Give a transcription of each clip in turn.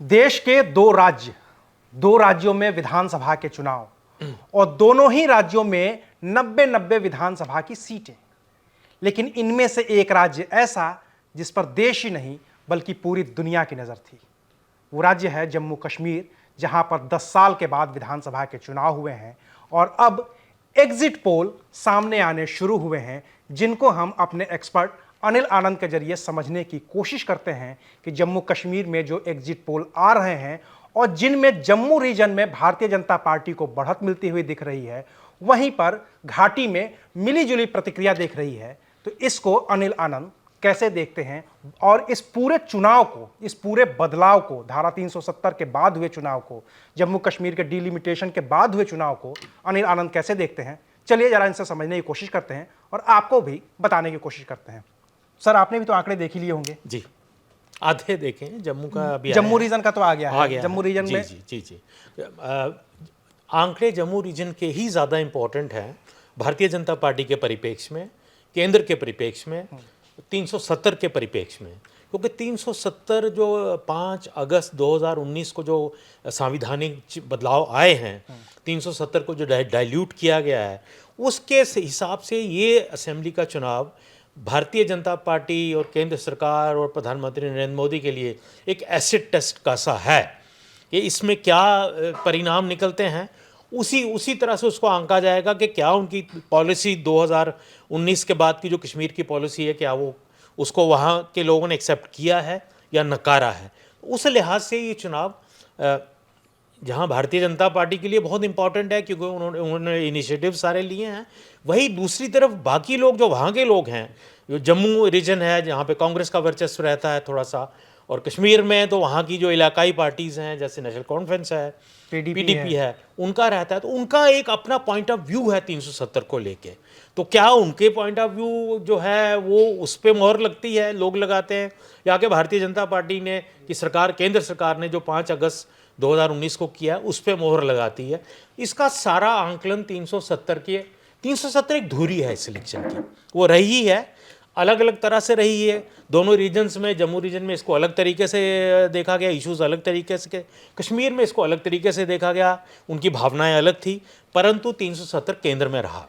देश के दो राज्यों में विधानसभा के चुनाव और दोनों ही राज्यों में 90-90 विधानसभा की सीटें। लेकिन इनमें से एक राज्य ऐसा जिस पर देश ही नहीं बल्कि पूरी दुनिया की नजर थी। वो राज्य है जम्मू कश्मीर, जहां पर 10 साल के बाद विधानसभा के चुनाव हुए हैं और अब एग्जिट पोल सामने आने शुरू हुए हैं, जिनको हम अपने एक्सपर्ट अनिल आनंद के जरिए समझने की कोशिश करते हैं कि जम्मू कश्मीर में जो एग्जिट पोल आ रहे हैं और जिनमें जम्मू रीजन में भारतीय जनता पार्टी को बढ़त मिलती हुई दिख रही है, वहीं पर घाटी में मिलीजुली प्रतिक्रिया देख रही है। तो इसको अनिल आनंद कैसे देखते हैं और इस पूरे चुनाव को, इस पूरे बदलाव को, धारा 370 के बाद हुए चुनाव को, जम्मू कश्मीर के डिलिमिटेशन के बाद हुए चुनाव को अनिल आनंद कैसे देखते हैं, चलिए जरा इनसे समझने की कोशिश करते हैं और आपको भी बताने की कोशिश करते हैं। सर, आपने भी तो आंकड़े देख ही लिए होंगे। जी, आधे देखे हैं। जम्मू का अभी जम्मू रीजन का तो आ गया है। जम्मू रीजन जी, में जी आंकड़े जम्मू रीजन के ही ज़्यादा इम्पोर्टेंट हैं भारतीय जनता पार्टी के परिप्रेक्ष्य में, केंद्र के परिप्रेक्ष्य में, 370 के परिप्रेक्ष्य में। क्योंकि 370 जो 5 अगस्त 2019 को जो संवैधानिक बदलाव आए हैं, 370 को जो डाइल्यूट किया गया है, उसके हिसाब से ये असेंबली का चुनाव भारतीय जनता पार्टी और केंद्र सरकार और प्रधानमंत्री नरेंद्र मोदी के लिए एक एसिड टेस्ट का सा है कि इसमें क्या परिणाम निकलते हैं। उसी तरह से उसको आंका जाएगा कि क्या उनकी पॉलिसी 2019 के बाद की जो कश्मीर की पॉलिसी है, क्या वो उसको वहाँ के लोगों ने एक्सेप्ट किया है या नकारा है। उस लिहाज से ये चुनाव जहाँ भारतीय जनता पार्टी के लिए बहुत इंपॉर्टेंट है क्योंकि उन्होंने इनिशिएटिव सारे लिए हैं, वही दूसरी तरफ बाकी लोग जो वहाँ के लोग हैं, जो जम्मू रीजन है जहाँ पे कांग्रेस का वर्चस्व रहता है थोड़ा सा, और कश्मीर में तो वहाँ की जो इलाकाई पार्टीज़ हैं जैसे नेशनल कॉन्फ्रेंस है, पीडीपी है, उनका रहता है। तो उनका एक अपना पॉइंट ऑफ व्यू है 370 को लेके। तो क्या उनके पॉइंट ऑफ व्यू जो है वो उस पर मोहर लगती है, लोग लगाते हैं, या कि भारतीय जनता पार्टी ने कि सरकार, केंद्र सरकार ने जो 5 अगस्त 2019 को किया उस पर मोहर लगाती है। इसका सारा आंकलन 370 एक धुरी है इस इलेक्शन की, वो रही है, अलग अलग तरह से रही है दोनों रीजन्स में। जम्मू रीजन में इसको अलग तरीके से देखा गया, इश्यूज अलग तरीके से, कश्मीर में इसको अलग तरीके से देखा गया, उनकी भावनाएं अलग थी, परंतु 370 केंद्र में रहा।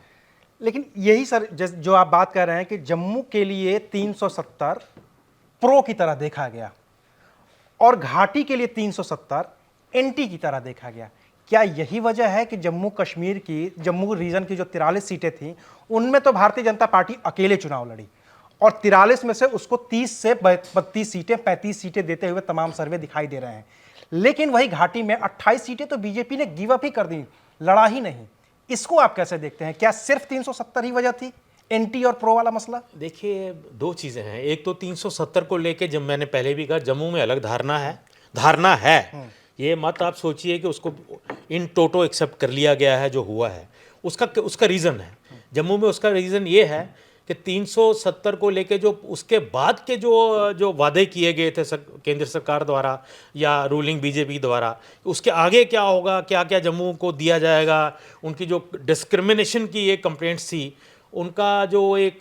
लेकिन यही सर जो आप बात कर रहे हैं कि जम्मू के लिए 370 प्रो की तरह देखा गया और घाटी के लिए 370 एंटी की तरह देखा गया। क्या यही वजह है कि जम्मू रीजन की जो 43 सीटें थीं उनमें तो भारतीय जनता पार्टी अकेले चुनाव लड़ी और 43 में से उसको 30 से 32 सीटें, 35 सीटें देते हुए तमाम सर्वे दिखाई दे रहे हैं। लेकिन वही घाटी में 28 सीटें तो बीजेपी ने गिव अप ही कर दी, लड़ा ही नहीं। इसको आप कैसे देखते हैं? क्या सिर्फ 370 ही वजह थी, एंटी और प्रो वाला मसला? देखिए, दो चीज़ें हैं। एक तो 370 को लेके, जब मैंने पहले भी कहा, जम्मू में अलग धारणा है। ये मत आप सोचिए कि उसको इन टोटो एक्सेप्ट कर लिया गया है जो हुआ है। उसका रीज़न है जम्मू में, उसका रीज़न ये है कि 370 को लेके जो उसके बाद के जो वादे किए गए थे केंद्र सरकार द्वारा या रूलिंग बीजेपी द्वारा, उसके आगे क्या होगा, क्या क्या जम्मू को दिया जाएगा, उनकी जो डिस्क्रिमिनेशन की एक कंप्लेंट्स थी, उनका जो एक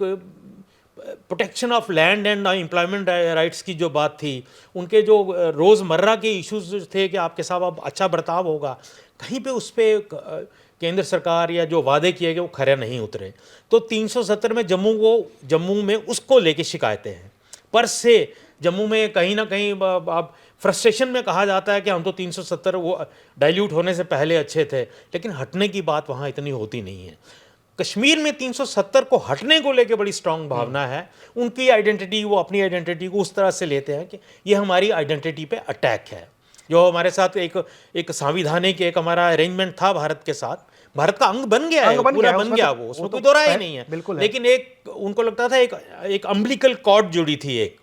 protection of land and employment rights की जो बात थी, उनके जो रोज़मर्रा के इश्यूज थे कि आपके साथ अब अच्छा बर्ताव होगा, कहीं पे उस पर केंद्र सरकार या जो वादे किए गए वो खरे नहीं उतरे। तो 370 में जम्मू में उसको लेके शिकायतें हैं। पर से जम्मू में कहीं ना कहीं अब फ्रस्ट्रेशन में कहा जाता है कि हम तो 370 वो डाइल्यूट होने से पहले अच्छे थे, लेकिन हटने की बात वहाँ इतनी होती नहीं है। कश्मीर में 370 को हटने को लेके बड़ी स्ट्रांग भावना है। उनकी आइडेंटिटी, वो अपनी आइडेंटिटी को उस तरह से लेते हैं कि ये हमारी आइडेंटिटी पे अटैक है। जो हमारे साथ एक संविधानिक एक हमारा अरेंजमेंट था भारत के साथ, भारत का अंग बन गया है, पूरा बन गया वो, उसमें कोई दो राय नहीं है। लेकिन एक उनको लगता था एक अम्बिलिकल कॉर्ड जुड़ी थी, एक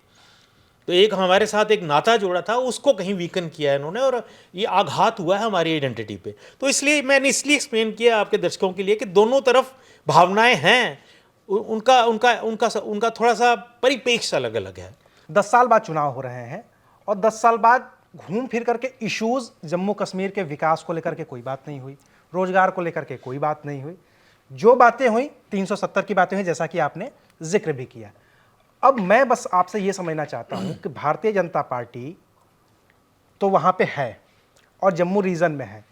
तो एक हमारे साथ एक नाता जोड़ा था, उसको कहीं वीकन किया है इन्होंने और ये आघात हुआ है हमारी आइडेंटिटी पे। तो इसलिए मैंने एक्सप्लेन किया आपके दर्शकों के लिए कि दोनों तरफ भावनाएं हैं, उनका थोड़ा सा परिप्रेक्ष्य अलग अलग है। 10 साल बाद चुनाव हो रहे हैं और 10 साल बाद घूम फिर करके इश्यूज जम्मू कश्मीर के विकास को लेकर के कोई बात नहीं हुई, रोजगार को लेकर के कोई बात नहीं हुई। जो बातें हुई 370 की बातें हुई, जैसा कि आपने जिक्र भी किया। अब मैं बस आपसे यह समझना चाहता हूं कि भारतीय जनता पार्टी तो वहाँ पे है और जम्मू रीजन में है।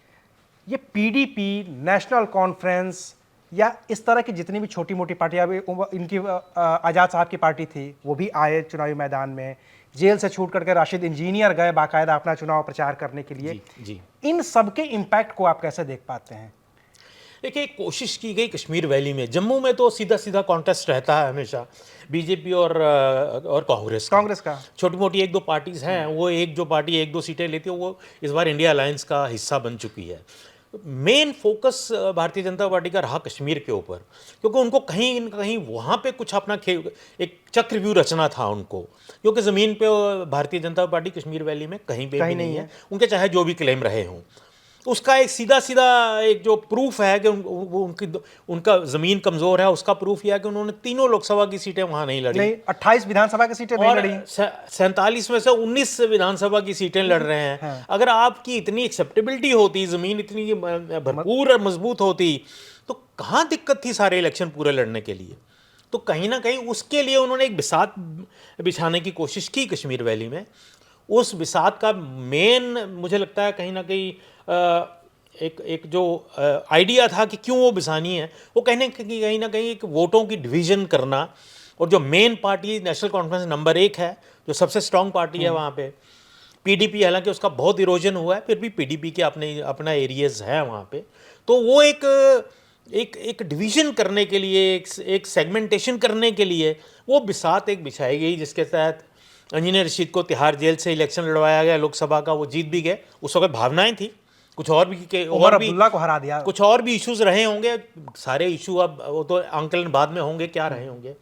ये पीडीपी, नेशनल कॉन्फ्रेंस या इस तरह की जितनी भी छोटी मोटी पार्टियां, अभी इनकी आज़ाद साहब की पार्टी थी, वो भी आए चुनावी मैदान में, जेल से छूट करके राशिद इंजीनियर गए बाकायदा अपना चुनाव प्रचार करने के लिए। जी इन सबके इम्पैक्ट को आप कैसे देख पाते हैं? देखिए, कोशिश की गई कश्मीर वैली में, जम्मू में तो सीधा सीधा कॉन्टेस्ट रहता है हमेशा बीजेपी और कांग्रेस का। छोटी मोटी एक दो पार्टीज हैं, वो एक जो पार्टी एक दो सीटें लेती है वो इस बार इंडिया अलायंस का हिस्सा बन चुकी है। Main focus Bharatiya Janata party का रहा कश्मीर के ऊपर, क्योंकि उनको कहीं न कहीं वहाँ पे कुछ अपना एक चक्रव्यूह रचना था उनको, क्योंकि ज़मीन पे भारतीय जनता पार्टी कश्मीर वैली में कहीं पे भी नहीं है, उनके चाहे जो भी क्लेम रहे हों। उसका एक सीधा सीधा एक जो प्रूफ है कि उनका ज़मीन कमज़ोर है, उसका प्रूफ यह है कि उन्होंने तीनों लोकसभा की सीटें वहाँ नहीं लड़ी, 28 विधानसभा की सीटें नहीं लड़ी, 47 में से 19 विधानसभा की सीटें लड़ रहे हैं। हाँ। अगर आपकी इतनी एक्सेप्टेबिलिटी होती, ज़मीन इतनी भरपूर और मजबूत होती, तो कहाँ दिक्कत थी सारे इलेक्शन पूरे लड़ने के लिए? तो कहीं ना कहीं उसके लिए उन्होंने एक बिसात बिछाने की कोशिश की कश्मीर वैली में। उस बिसात का मेन मुझे लगता है कहीं ना कहीं एक जो आइडिया था कि क्यों वो बिसानी है, वो कहीं ना कहीं एक वोटों की डिवीज़न करना, और जो main party national conference number 1 है, जो सबसे स्ट्रांग पार्टी है वहाँ पे, पीडीपी, हालांकि उसका बहुत इरोजन हुआ है, फिर भी पीडीपी के अपना एरियाज़ है वहाँ पे, तो वो एक डिवीज़न करने के लिए, एक सेगमेंटेशन करने के लिए वो बिसात एक बिछाई गई, जिसके तहत इंजीनियर रशीद को तिहाड़ जेल से इलेक्शन लड़वाया गया लोकसभा का, वो जीत भी गए। उस वक्त भावनाएं थी, कुछ और भी अब्दुल्ला को हरा दिया, कुछ और भी इश्यूज रहे होंगे, सारे इशू अब वो तो आंकलन बाद में होंगे क्या रहे होंगे।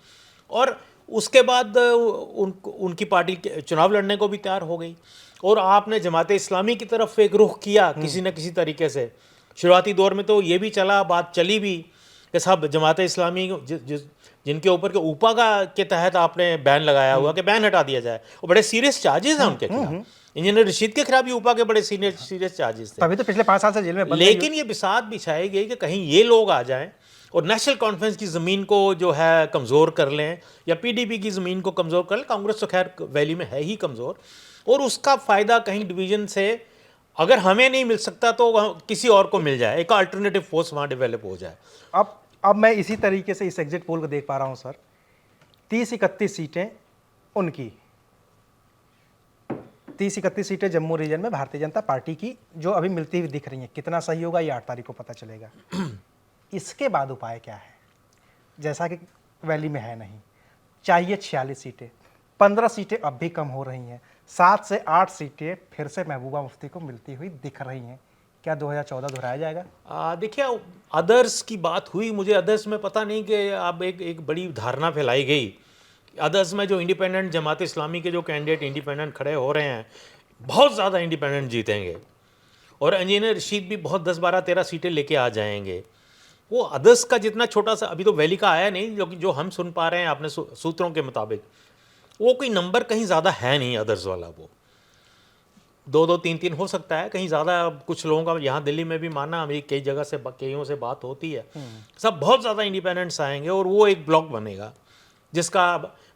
और उसके बाद उनकी पार्टी चुनाव लड़ने को भी तैयार हो गई, और आपने जमाते इस्लामी की तरफ एक रुख किया किसी न किसी तरीके से। शुरुआती दौर में तो ये भी चला, बात चली भी कि साहब जमाते इस्लामी जिनके ऊपर के ऊपा के तहत आपने बैन लगाया हुआ कि बैन हटा दिया जाए, और बड़े सीरियस चार्जेस हैं उनके खिलाफ। इंजीनियर रशीद के खिलाफ भी ऊपा के बड़े सीरियस चार्जेस थे, तभी तो पिछले 5 साल से जेल में बंद। लेकिन ये बिसात बिछाई गई कि कहीं ये लोग आ जाएं और नेशनल कॉन्फ्रेंस की ज़मीन को जो है कमज़ोर कर लें, या पीडीपी की ज़मीन को कमज़ोर कर लें। कांग्रेस तो खैर वैली में है ही कमज़ोर, और उसका फ़ायदा कहीं डिवीज़न से अगर हमें नहीं मिल सकता तो किसी और को मिल जाए, एक अल्टरनेटिव फोर्स वहाँ डेवलप हो जाए। अब मैं इसी तरीके से इस एग्जिट पोल को देख पा रहा हूँ सर, 30-31 सीटें उनकी, 30-31 सीटें जम्मू रीजन में भारतीय जनता पार्टी की जो अभी मिलती हुई दिख रही हैं। कितना सही होगा ये 8 तारीख को पता चलेगा। इसके बाद उपाय क्या है? जैसा कि वैली में है नहीं, चाहिए 46 सीटें, 15 सीटें अब भी कम हो रही हैं, 7 से 8 सीटें फिर से महबूबा मुफ्ती को मिलती हुई दिख रही हैं। क्या 2014 दोहराया जाएगा? देखिए, अदर्स की बात हुई, मुझे अदर्स में पता नहीं कि अब एक बड़ी धारणा फैलाई गई, अदर्स में जो इंडिपेंडेंट जमात इस्लामी के जो कैंडिडेट इंडिपेंडेंट खड़े हो रहे हैं, बहुत ज़्यादा इंडिपेंडेंट जीतेंगे, और इंजीनियर रशीद भी बहुत 10, 12, 13 सीटें लेके आ जाएंगे। वो अदर्स का जितना छोटा सा, अभी तो वैली का आया नहीं, जो हम सुन पा रहे हैं अपने सूत्रों के मुताबिक, वो कोई नंबर कहीं ज़्यादा है नहीं अदर्स वाला। वो 2-2, 3-3 हो सकता है, कहीं ज़्यादा कुछ लोगों का यहाँ दिल्ली में भी माना, अभी कई जगह से कईयों से बात होती है, सब बहुत ज़्यादा इंडिपेंडेंट्स आएंगे, और वो एक ब्लॉक बनेगा जिसका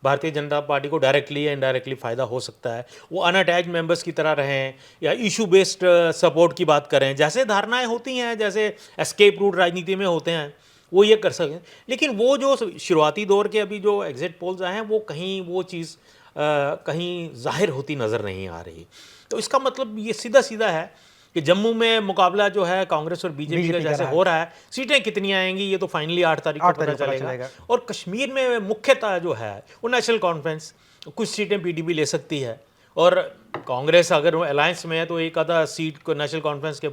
भारतीय जनता पार्टी को डायरेक्टली या इनडायरेक्टली फ़ायदा हो सकता है। वो अनअटैच्ड मेंबर्स की तरह रहें, या इशू बेस्ड सपोर्ट की बात करें, जैसे धारणाएं होती हैं, जैसे एस्केप रूट राजनीति में होते हैं, वो ये कर सकें। लेकिन वो जो शुरुआती दौर के अभी जो एग्जिट पोल्स आए हैं, वो कहीं वो चीज़ कहीं जाहिर होती नज़र नहीं आ रही। तो इसका मतलब ये सीधा सीधा है कि जम्मू में मुकाबला जो है कांग्रेस और बीजेपी का जैसे हो रहा है, सीटें कितनी आएंगी ये तो फाइनली 8 तारीख को पता चलेगा। और कश्मीर में मुख्यतः जो है वो नेशनल कॉन्फ्रेंस, कुछ सीटें पीडीपी ले सकती है, और कांग्रेस अगर वो अलायंस में है तो एक आधा सीट को नेशनल कॉन्फ्रेंस के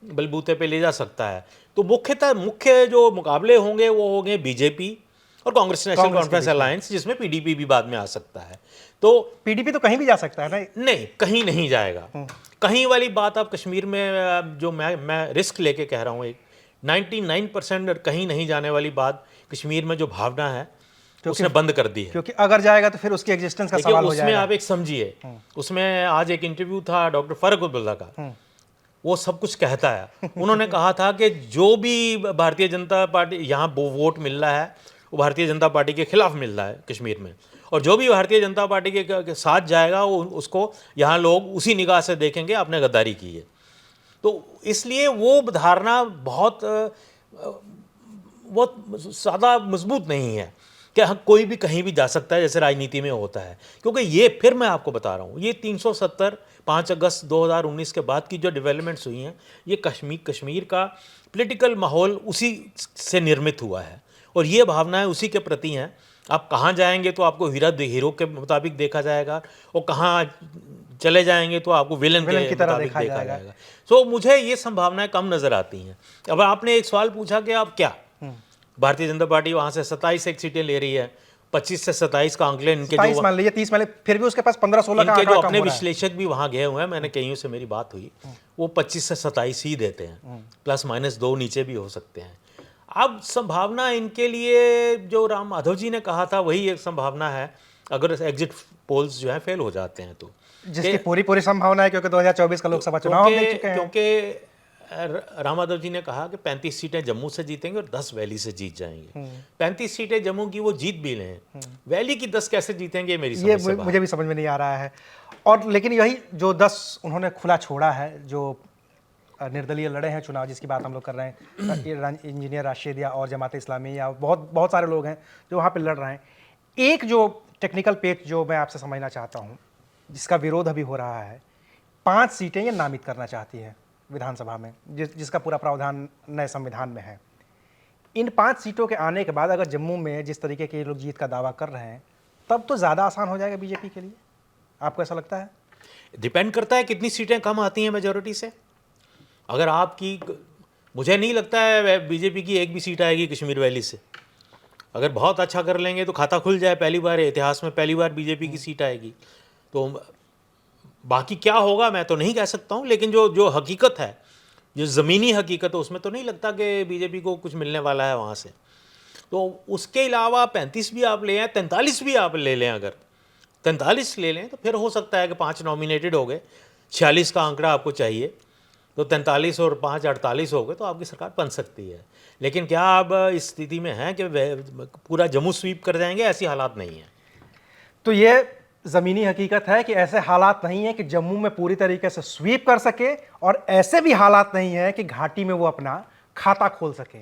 बलबूते पे ले जा सकता है। तो मुख्य जो मुकाबले होंगे वो होंगे बीजेपी और कांग्रेस नेशनल कॉन्फ्रेंस अलायंस, जिसमें पीडीपी भी बाद में आ सकता है। तो पीडीपी तो कहीं भी जा सकता है ना? नहीं, कहीं नहीं जाएगा। कहीं वाली बात आप कश्मीर में, जो मैं रिस्क लेके कह रहा हूँ, एक 99% कहीं नहीं जाने वाली बात कश्मीर में जो भावना है उसने बंद कर दी है, क्योंकि अगर जाएगा तो फिर उसकी एग्जिस्टेंस का सवाल हो जाएगा। उसमें आप एक समझिए, उसमें आज एक इंटरव्यू था डॉक्टर फारूक अब्दुल्ला का, वो सब कुछ कहता है। उन्होंने कहा था कि जो भी भारतीय जनता पार्टी यहाँ वोट मिल रहा है वो भारतीय जनता पार्टी के खिलाफ मिल रहा है कश्मीर में, और जो भी भारतीय जनता पार्टी के साथ जाएगा वो उसको यहाँ लोग उसी निगाह से देखेंगे आपने गद्दारी की है। तो इसलिए वो धारणा बहुत ज़्यादा मजबूत नहीं है कि हाँ कोई भी कहीं भी जा सकता है जैसे राजनीति में होता है, क्योंकि ये फिर मैं आपको बता रहा हूँ ये 370 5 अगस्त 2019 के बाद की जो डेवलपमेंट्स हुई हैं ये कश्मीर का पॉलिटिकल माहौल उसी से निर्मित हुआ है और ये भावनाएं उसी के प्रति हैं। आप कहाँ जाएंगे तो आपको हीरो के मुताबिक देखा जाएगा और कहाँ चले जाएंगे तो आपको विलन की तरह देखा जाएगा। सो मुझे ये संभावनाएं कम नज़र आती हैं। अब आपने एक सवाल पूछा कि आप क्या भारतीय जनता पार्टी वहाँ से 27 एक सीटें ले रही है, 25 से 27 का आंकलन इनके जो मान लीजिए 30 मान लीजिए, फिर भी उसके पास 15-16 का इनके जो अपने विश्लेषक भी वहाँ गए हुए हैं, मैंने कईयों से मेरी बात हुई, वो 25 से 27 ही देते हैं, ±2 नीचे भी हो सकते हैं। अब संभावना इनके लिए जो राम माधव जी ने कहा था वही एक संभावना है अगर एग्जिट पोल्स जो है फेल हो जाते हैं तो, जिसकी पूरी संभावना है क्योंकि 2024 का लोकसभा चुनाव देख चुके हैं। क्योंकि राम माधव जी ने कहा कि 35 सीटें जम्मू से जीतेंगे और 10 वैली से जीत जाएंगे। 35 सीटें जम्मू की वो जीत भी लें, वैली की 10 कैसे जीतेंगे मेरी समझ से मुझे भी समझ में नहीं आ रहा है। और लेकिन यही जो 10 उन्होंने खुला छोड़ा है, जो निर्दलीय लड़े हैं चुनाव जिसकी बात हम लोग कर रहे हैं, इंजीनियर राशिदिया और जमात इस्लामी या बहुत सारे लोग हैं जो वहाँ पर लड़ रहे हैं। एक जो टेक्निकल पेच जो मैं आपसे समझना चाहता हूँ जिसका विरोध अभी हो रहा है, 5 सीटें ये नामित करना चाहती है विधानसभा में, जिसका पूरा प्रावधान नए संविधान में है। इन 5 सीटों के आने के बाद अगर जम्मू में जिस तरीके के लोग जीत का दावा कर रहे हैं तब तो ज़्यादा आसान हो जाएगा बीजेपी के लिए, आपको ऐसा लगता है? डिपेंड करता है कितनी सीटें कम आती हैं मेजॉरिटी से। अगर आपकी, मुझे नहीं लगता है बीजेपी की एक भी सीट आएगी कश्मीर वैली से। अगर बहुत अच्छा कर लेंगे तो खाता खुल जाए, पहली बार इतिहास में पहली बार बीजेपी की सीट आएगी। तो बाकी क्या होगा मैं तो नहीं कह सकता हूँ, लेकिन जो हकीकत है, जो ज़मीनी हकीकत है, उसमें तो नहीं लगता कि बीजेपी को कुछ मिलने वाला है वहाँ से। तो उसके अलावा 35 भी आप ले आएँ, 43 भी आप ले लें, अगर 43 ले लें तो फिर हो सकता है कि 5 नॉमिनेटेड हो गए, 46 का आंकड़ा आपको चाहिए, तो 43 और 5 48 हो गए तो आपकी सरकार बन सकती है। लेकिन क्या आप इस स्थिति में हैं कि पूरा जम्मू स्वीप कर जाएंगे? ऐसी हालात नहीं है। तो ये ज़मीनी हकीकत है कि ऐसे हालात नहीं है कि जम्मू में पूरी तरीके से स्वीप कर सके, और ऐसे भी हालात नहीं है कि घाटी में वो अपना खाता खोल सके।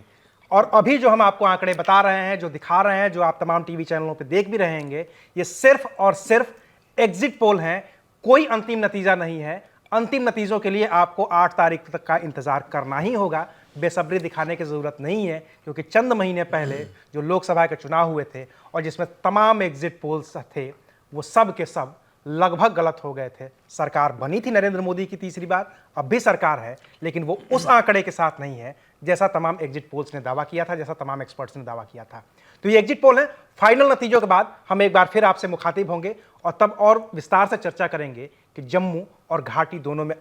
और अभी जो हम आपको आंकड़े बता रहे हैं, जो दिखा रहे हैं, जो आप तमाम टीवी चैनलों पे देख भी रहेंगे, ये सिर्फ और सिर्फ एग्जिट पोल हैं, कोई अंतिम नतीजा नहीं है। अंतिम नतीजों के लिए आपको 8 तारीख तक का इंतजार करना ही होगा। बेसब्री दिखाने की ज़रूरत नहीं है, क्योंकि चंद महीने पहले जो लोकसभा के चुनाव हुए थे और जिसमें तमाम एग्जिट पोल्स थे वो सब के सब लगभग गलत हो गए थे। सरकार बनी थी नरेंद्र मोदी की तीसरी बार, अब भी सरकार है, लेकिन वो उस आंकड़े के साथ नहीं है जैसा तमाम एग्जिट पोल्स ने दावा किया था, जैसा तमाम एक्सपर्ट्स ने दावा किया था। तो ये एग्जिट पोल है। फाइनल नतीजों के बाद हम एक बार फिर आपसे मुखातिब होंगे और तब और विस्तार से चर्चा करेंगे कि जम्मू और घाटी दोनों में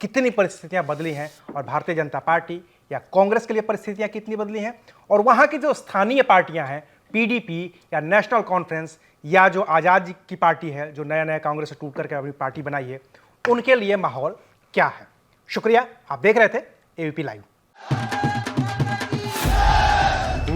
कितनी परिस्थितियां बदली हैं और भारतीय जनता पार्टी या कांग्रेस के लिए परिस्थितियां कितनी बदली हैं, और वहाँ की जो स्थानीय पार्टियां हैं, पीडीपी या नेशनल कॉन्फ्रेंस या जो आज़ाद की पार्टी है, जो नया कांग्रेस से टूट करके अपनी पार्टी बनाई है, उनके लिए माहौल क्या है। शुक्रिया, आप देख रहे थे ABP live.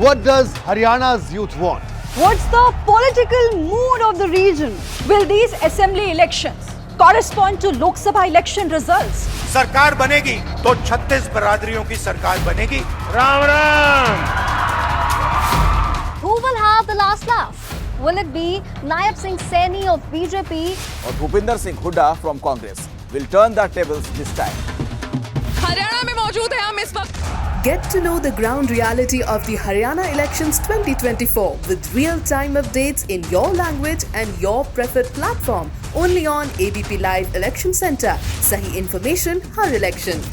What does Haryana's youth want? What's the political mood of the region? Will these assembly elections correspond to Lok Sabha election results? सरकार बनेगी तो 36 बरादरियों की सरकार बनेगी। Ram Ram. Who will have the last laugh? Will it be Naib Singh Saini of BJP और Bhupinder Singh Hooda from Congress will turn the tables this time? Haryana में मौजूद है हम इस वक्त। Get to know the ground reality of the Haryana elections 2024 with real-time updates in your language and your preferred platform. Only on ABP Live Election Center. Sahi information, har election.